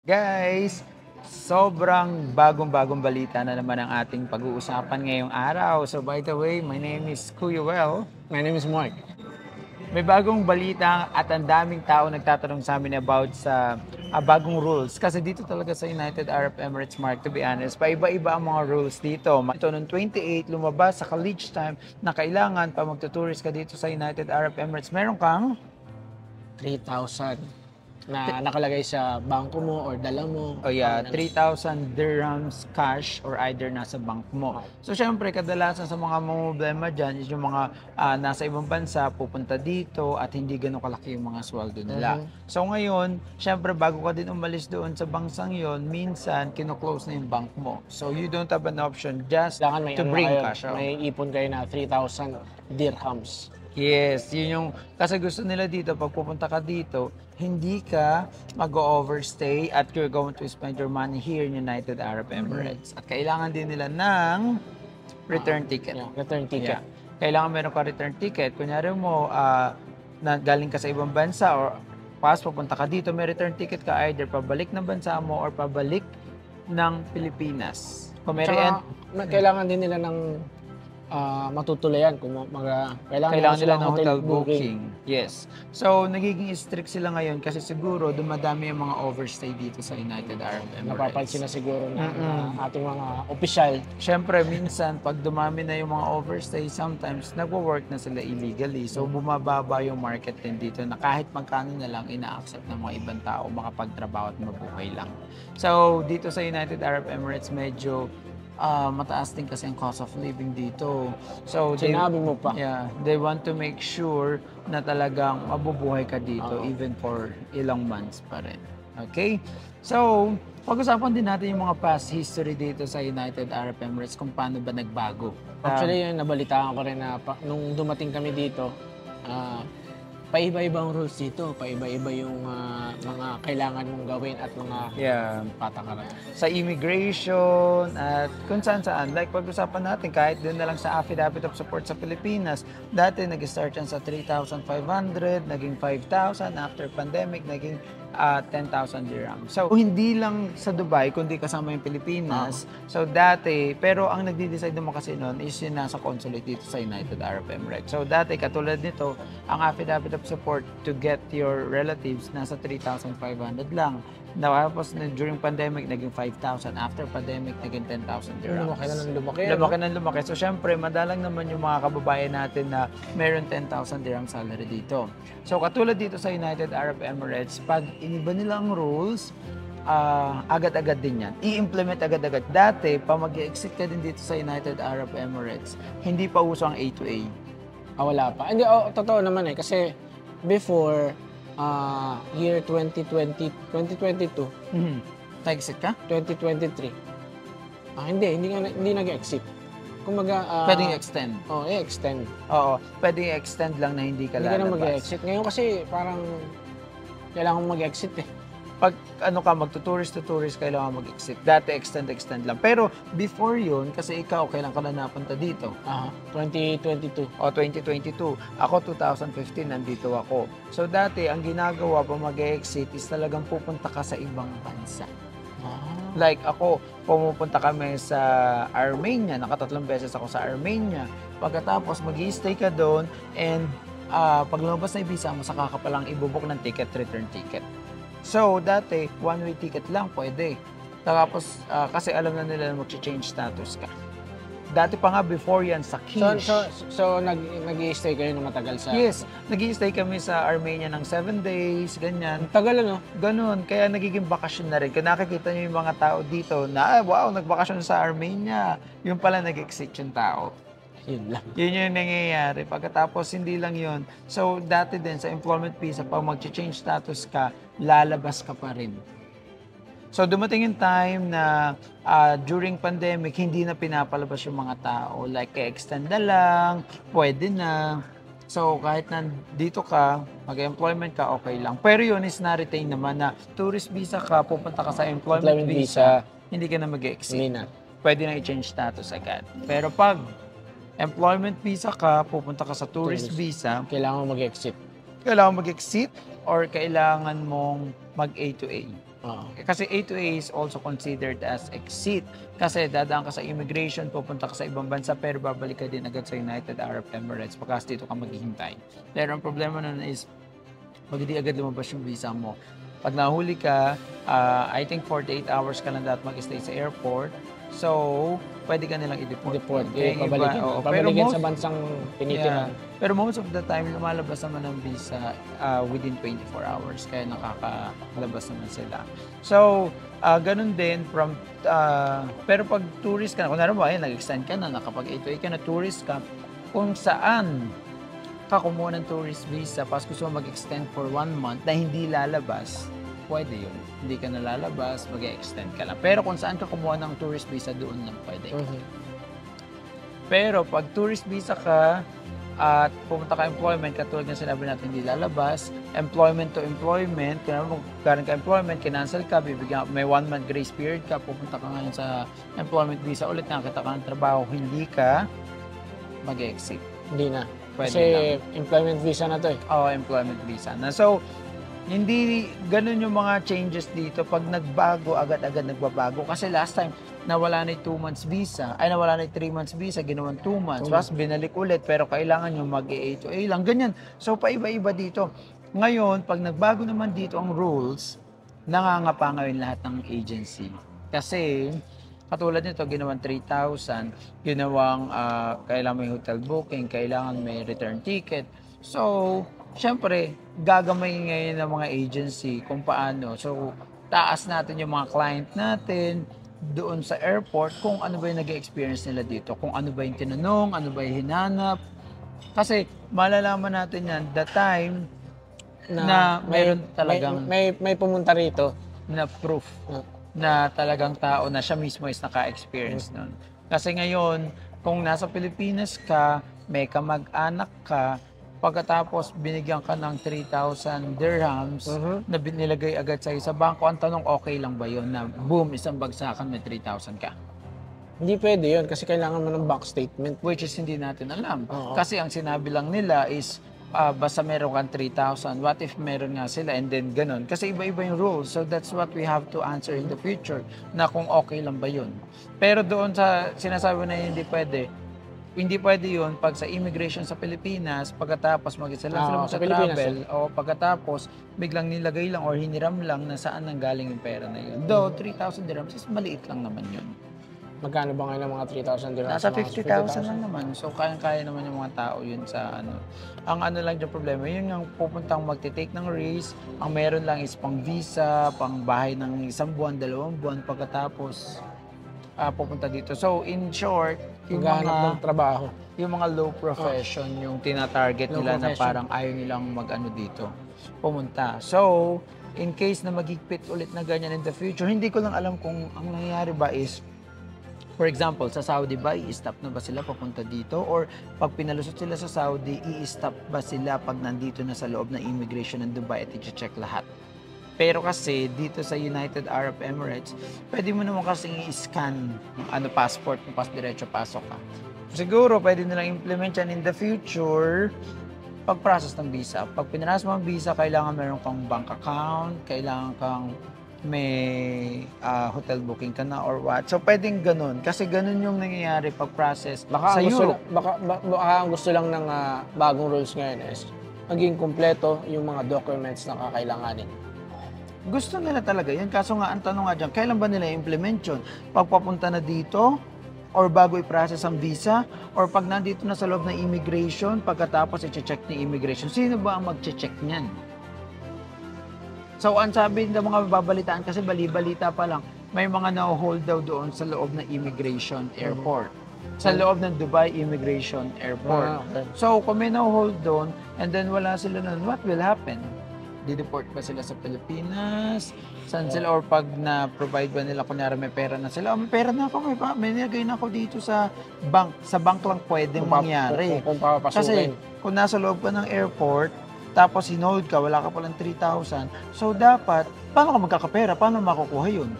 Guys, sobrang bagong-bagong balita na naman ang ating pag-uusapan ngayong araw. So by the way, my name is Kuya Well. My name is Mark. May bagong balita at ang daming tao nagtatanong sa amin about sa bagong rules. Kasi dito talaga sa United Arab Emirates, Mark, to be honest, paiba-iba ang mga rules dito. Ito noong 28, lumabas sa college time na kailangan pa magtutourist ka dito sa United Arab Emirates. Meron kang 3,000 na nakalagay sa bangko mo or dala mo. 3,000 dirhams cash or either nasa bank mo. So, syempre, kadalasan sa mga problema dyan is yung mga nasa ibang bansa, pupunta dito at hindi ganun kalaki yung mga sweldo nila. So, ngayon, syempre, bago ka din umalis doon sa bansang yon, minsan, kino-close na yung bank mo. So, you don't have an option just Kailangan to bring cash out. May ipon kayo na 3,000 dirhams. Yes, yun yung, kasi gusto nila dito, pag pupunta ka dito, hindi ka mag-overstay at you're going to spend your money here in United Arab Emirates. At kailangan din nila ng return ticket. Yeah, return ticket. Yeah. Kailangan meron ka return ticket. Kunyari mo, galing ka sa ibang bansa or pupunta ka dito, may return ticket ka either pabalik ng bansa mo or pabalik ng Pilipinas. Kung may Kailangan din nila ng matutulayan kung kailangan nila ng hotel booking. Yes. So, nagiging strict sila ngayon kasi siguro dumadami yung mga overstay dito sa United Arab Emirates. Napapansin na siguro na ating mga opisyal. Siyempre, minsan, pag dumami na yung mga overstay, sometimes nagwo-work na sila illegally. So, bumababa yung market din dito na kahit magkano na lang ina-accept ng mga ibang tao makapagtrabaho at mabuhay lang. So, dito sa United Arab Emirates, medyo mataas din kasi ang cost of living dito. So, Sinabi mo pa. Yeah, they want to make sure na talagang mabubuhay ka dito even for ilang months pa rin. Okay? So, pag-usapan din natin yung mga past history dito sa United Arab Emirates kung paano ba nagbago. Actually, nabalitaan ko rin na nung dumating kami dito, paiba-iba ang rules dito. Paiba-iba yung mga kailangan mong gawin at mga patakaran. Sa immigration at kung saan-saan. Like pag-usapan natin, kahit din na lang sa Affidavit of Support sa Pilipinas, dati nag-start yan sa 3,500, naging 5,000, after pandemic, naging 10,000 dirham. So, hindi lang sa Dubai, kundi kasama yung Pilipinas. So, dati, pero ang nagdi-decide naman kasi noon is yung nasa consulate dito sa United Arab Emirates. So, dati, katulad nito, ang Affidavit of Support to get your relatives nasa 3,500 lang. Tapos, during pandemic, naging 5,000. After pandemic, naging 10,000 dirhams. Lumaki na ng lumaki. Lumaki na lumaki. So, syempre, madalang naman yung mga kababayan natin na meron 10,000 dirham salary dito. So, katulad dito sa United Arab Emirates, pag iniba nila ang rules, agad-agad din yan. I-implement agad-agad. Dati, pa mag-exit ka din dito sa United Arab Emirates, hindi pa uso ang A to A. Wala pa. Hindi, totoo naman eh. Kasi before, year 2020, 2022, Nag-exit ka? 2023. Hindi nag-exit. Kumaga, Pwedeng extend. i-extend. Oo, pwedeng extend lang na hindi ka Hindi ka na lalabas. mag-exit. Ngayon kasi parang kailangan mag-exit eh. Pag magtutourist to tourist, kailangan mag-exit. Dati extend lang. Pero before yun, kasi ikaw, kailan ka na napunta dito? 2022. O 2022. Ako 2015, nandito ako. So dati, ang ginagawa pa mag-exit is talagang pupunta ka sa ibang bansa. Like ako, pumupunta kami sa Armenia. Nakatatlong beses ako sa Armenia. Pagkatapos, mag-i-stay ka doon and pag lumabas na yung visa mo, saka ka palang ibubok ng ticket, return ticket. So, dati, one-way ticket lang, pwede. Tapos, kasi alam na nila na mag-change status ka. Dati pa nga, before yan, sa Kish. So nag-i-stay kayo ng matagal sa... Yes, nag-i-stay kami sa Armenia ng 7 days, ganyan. Tagal ano? Ganun, kaya nagiging bakasyon na rin. Kaya nakikita niyo yung mga tao dito na, wow, nagbakasyon sa Armenia. Yung pala nag-exit yung tao. Yun lang. Yun yung nangyayari. Pagkatapos, hindi lang yun. So, dati din sa employment visa, pag mag-change status ka, lalabas ka pa rin. So, dumating yung time na during pandemic, hindi na pinapalabas yung mga tao. Like, extend na lang, pwede na. So, kahit nandito ka, mag-employment ka, okay lang. Pero yun is na-retain naman na tourist visa ka, pupunta ka sa employment visa, hindi ka na mag-exit. Hindi na. Pwede na i-change status agad. Pero pag employment visa ka, pupunta ka sa tourist visa, kailangan mag-exit. Kailangan mag-exit or kailangan mong mag-A to A. Oo. Kasi A2A is also considered as exit. Kasi dadaan ka sa immigration, pupunta ka sa ibang bansa, pero babalik ka din agad sa United Arab Emirates pagkas dito ka maghihintay. Pero ang problema nun is, pag hindi agad lumabas yung visa mo, pag nahuli ka, I think 48 hours ka lang dapat mag-stay sa airport. So, pwede ka nilang i-deport. Deport, Okay, pabalikin. oo. Pero Pabalikin most, sa bansang tinitira. pero most of the time, lumalabas naman ng visa within 24 hours. Kaya nakakalabas naman sila. So, ganun din pero pag tourist ka na, kunwari mo, nag-extend ka na, nakapag-A2A ka na, tourist ka, kung saan ka kumuha ng tourist visa, pas gusto mo mag-extend for 1 month na hindi lalabas, pwede yun. Hindi ka nalalabas, mag-extend ka lang. Pero kung saan ka kumuha ng tourist visa, doon lang pwede. Pero pag tourist visa ka at pumunta ka employment, katulad ng sinabi natin, hindi lalabas, employment to employment, kung galing ka employment, kinancel ka, may 1 month grace period ka, pupunta ka ngayon sa employment visa, ulit nakakita ka ng trabaho, hindi ka mag-exit. Hindi na. Pwede Kasi lang. employment visa na to eh. Oo, employment visa na. So, hindi ganun yung mga changes dito. Pag nagbago, agad-agad nagbabago. Kasi last time, nawala na yung 2 months visa. Ay, nawala na yung 3 months visa, ginawan 2 months. Tapos binalik ulit, pero kailangan yung mag-A2A lang. Ganyan. So, paiba-iba dito. Ngayon, pag nagbago naman dito ang rules, nangangapa ngayon lahat ng agency. Kasi, katulad nito, ginawang 3,000, ginawang kailangan may hotel booking, kailangan may return ticket. So, syempre, gagamay ngayon ng mga agency kung paano. So, taas natin yung mga client natin doon sa airport kung ano ba yung nag-experience nila dito, kung ano ba yung tinanong, ano ba yung hinanap. Kasi, malalaman natin yan the time na mayroon talagang may pumunta rito na proof na talagang tao na siya mismo is naka-experience nun. Kasi ngayon, kung nasa Pilipinas ka, may kamag-anak ka, pagkatapos binigyan ka ng 3,000 dirhams na nilagay agad sa sa bangko, ang tanong, okay lang ba yun na boom, isang bagsakan may 3,000 ka? Hindi pwede yun kasi kailangan mo ng bank statement. Which is hindi natin alam. Oo. Kasi ang sinabi lang nila is, basta meron kang 3,000, what if meron nga sila and then ganun. Kasi iba-iba yung rules. So that's what we have to answer in the future, na kung okay lang ba yun. Pero doon sa sinasabi na hindi pwede yun pag sa immigration sa Pilipinas, pagkatapos mag-isa lang sila sa travel o pagkatapos biglang nilagay lang or hiniram lang na saan nang galing yung pera na yun. Though 3,000 dirhams is maliit lang naman yun. Magkano ba ngayon ang mga 3,000 dirhams? Nasa 50,000 lang naman. So, kayang-kaya naman yung mga tao yun sa ano. Ang ano lang yung problema, yun yung pupuntang magte-take ng risk. Ang meron lang is pang visa, pang bahay ng 1 buwan, 2 buwan, pagkatapos pupunta dito. So, in short, yung Maghanap ng trabaho. yung mga low profession, yung tinatarget Low nila na profession. parang ayaw nilang mag-ano dito, pumunta. So, in case na magigpit ulit na ganyan in the future, hindi ko lang alam kung ang nangyayari ba is, for example, sa Saudi ba, i-stop na ba sila papunta dito? Or pag pinalusot sila sa Saudi, i-stop ba sila pag nandito na sa loob ng immigration ng Dubai at i-check lahat? Pero kasi dito sa United Arab Emirates, pwede mo naman kasing i-scan yung passport mo, pas diretso pasok ka. Siguro pwede nilang implement yan in the future pag-process ng visa. Pag pinaras mo ang visa, kailangan meron kang bank account, kailangan kang may hotel booking ka na or what. So, pwedeng ganun. Kasi ganun yung nangyayari pag-process sa Europe. Baka ang gusto lang ng bagong rules ngayon is maging kumpleto yung mga documents na kakailanganin. Gusto nila talaga yan. Kaso nga, ang tanong nga dyan, kailan ba nila implement yun? Pagpapunta na dito? Or bago i-process ang visa? Or pag nandito na sa loob ng immigration, pagkatapos i-check ni immigration, sino ba ang mag-check niyan? So, ang sabi ng mga babalitaan, kasi bali-balita pa lang, may mga na-hold daw doon sa loob ng immigration airport. Sa loob ng Dubai Immigration Airport. Okay. So, kung may na-hold doon, and then wala sila nun, what will happen? Dideport ba sila sa Pilipinas? Saan sila? Or pag na-provide ba nila, kunyari may pera na sila, may pera na ako, may nilagay na ako dito sa bank. Sa bank lang pwedeng mangyari. Kung papapasukin. Kasi kung nasa loob ka ng airport, tapos hinold ka, wala ka palang 3,000, so dapat, paano ka magkakapera? Paano makukuha yun?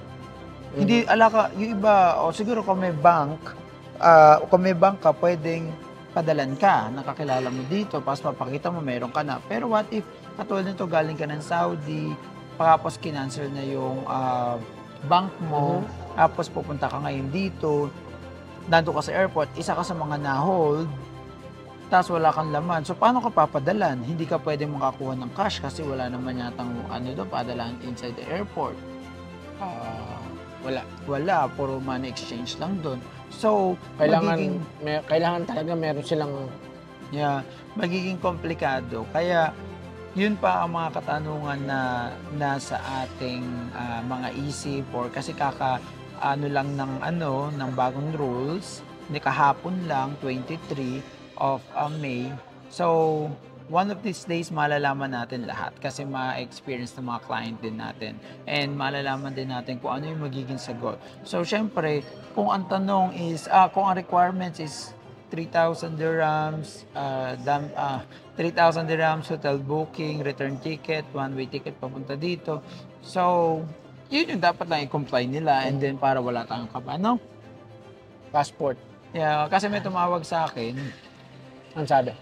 Hindi, yung iba, o siguro kung may bank ka, pwedeng padalan ka, nakakilala mo dito, tapos mapakita mo, meron ka na. Pero what if, katulad nito, galing ka ng Saudi, tapos kinancel na yung bank mo, tapos pupunta ka ngayon dito, nandun ka sa airport, isa ka sa mga na-hold, tapos wala kang laman. So, paano ka papadalan? Hindi ka pwede makakuha ng cash kasi wala naman yatang doon, padalahan inside the airport. Wala. Puro money exchange lang doon. So, kailangan talaga meron silang magiging komplikado. Kaya, yun pa ang mga katanungan na nasa ating mga isip or kasi lang ng bagong rules, ni kahapon lang, 23 of May. So, one of these days, malalaman natin lahat kasi ma-experience ng mga client din natin and malalaman din natin kung ano yung magiging sagot. So, syempre, kung ang tanong is, kung ang requirements is 3,000 dirhams, 3,000 dirhams, hotel booking, return ticket, one-way ticket papunta dito. So, yun yung dapat lang i-comply nila and then para wala tayong passport. Yeah, kasi may tumawag sa akin. Ang sabi?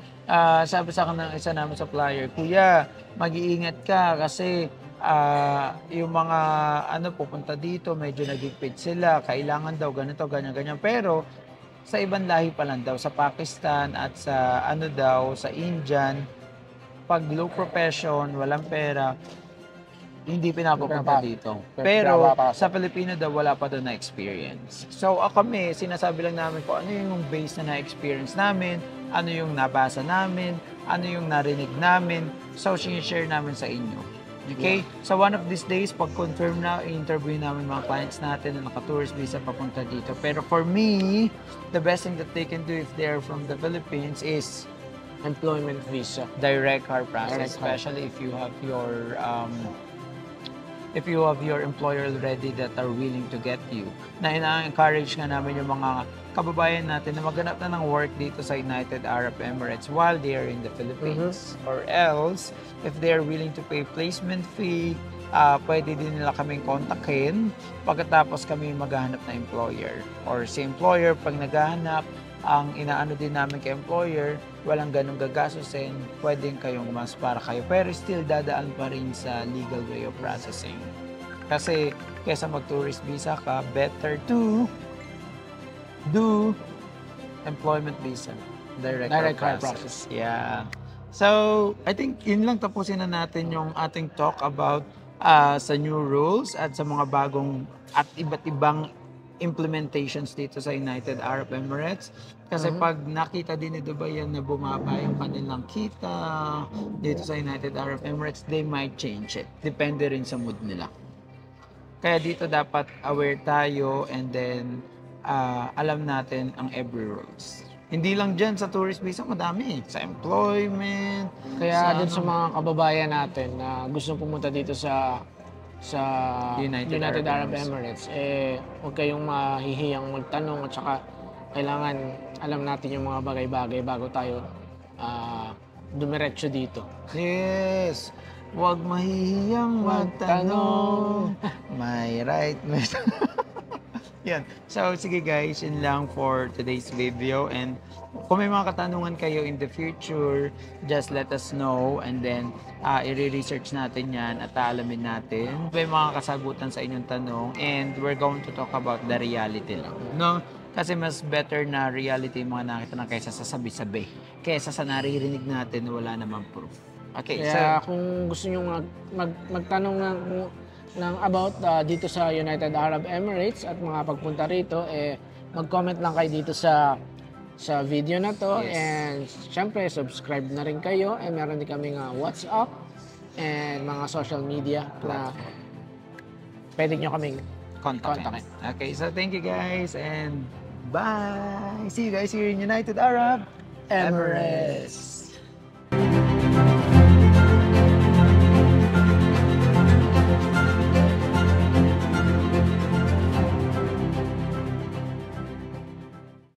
Sabi sa akin ng isa namin supplier, Kuya, mag-iingat ka kasi yung mga pupunta dito, medyo nagigpit sila, kailangan daw ganito, ganyan. Pero sa ibang lahi pa lang daw, sa Pakistan at sa sa Indian, pag low profession, walang pera, hindi pinapapunta dito. Pero sa Pilipino daw, wala pa doon na experience. So kami, sinasabi lang namin kung ano yung base na na-experience namin, ano yung nabasa namin, ano yung narinig namin. So, share namin sa inyo. Okay? So, one of these days, pag-confirm na, i-interview namin mga clients natin na naka-tourist visa papunta dito. Pero for me, the best thing that they can do if they're from the Philippines is employment visa. Direct car process, especially if you have your employer already that are willing to get you. Na ina-encourage nga namin yung mga kababayan natin na maghanap na ng work dito sa United Arab Emirates while they are in the Philippines. Or else, if they are willing to pay placement fee, pwede din nila kaming kontakin pagkatapos kami maghahanap na employer. Or si employer, pag naghahanap, ang inaano din namin kay employer, walang ganong gagastusin, pwedeng kayong mas para kayo. Pero still dadaan pa rin sa legal way of processing. Kasi kesa mag-tourist visa ka, better to do employment visa. Direct car process. Yeah. So, I think yun lang, tapusin na natin yung ating talk about sa new rules at sa mga bagong at iba't ibang implementations dito sa United Arab Emirates. Kasi pag nakita din ni Dubai yan na bumaba yung kanilang kita dito sa United Arab Emirates, they might change it. Depende rin sa mood nila. Kaya dito dapat aware tayo and then alam natin ang every rules. Hindi lang dyan sa tourist visa, madami. Sa employment. Kaya din sa mga kababayan natin na gusto pumunta dito sa United Arab Emirates, huwag kayong mahihiyang magtanong at saka kailangan alam natin yung mga bagay-bagay bago tayo dumiretso dito. Yes! Huwag mahihiyang magtanong. May right. Yan. So, sige guys, yun lang for today's video. And kung may mga katanungan kayo in the future, just let us know. And then, i-research natin yan at aalamin natin. May mga kasagutan sa inyong tanong. And we're going to talk about the reality lang. No? Kasi mas better na reality yung mga nakita na kaysa sa sabi-sabi. Kaysa sa naririnig natin na wala namang proof. Okay, kaya so, kung gusto nyo magtanong ng about dito sa United Arab Emirates at mga pagpunta rito, mag-comment lang kayo dito sa video na to. Yes. And syempre, subscribe na rin kayo. Meron din kami WhatsApp and mga social media na pwede nyo kaming kontakin. Okay, so thank you guys and bye! See you guys here in United Arab Emirates.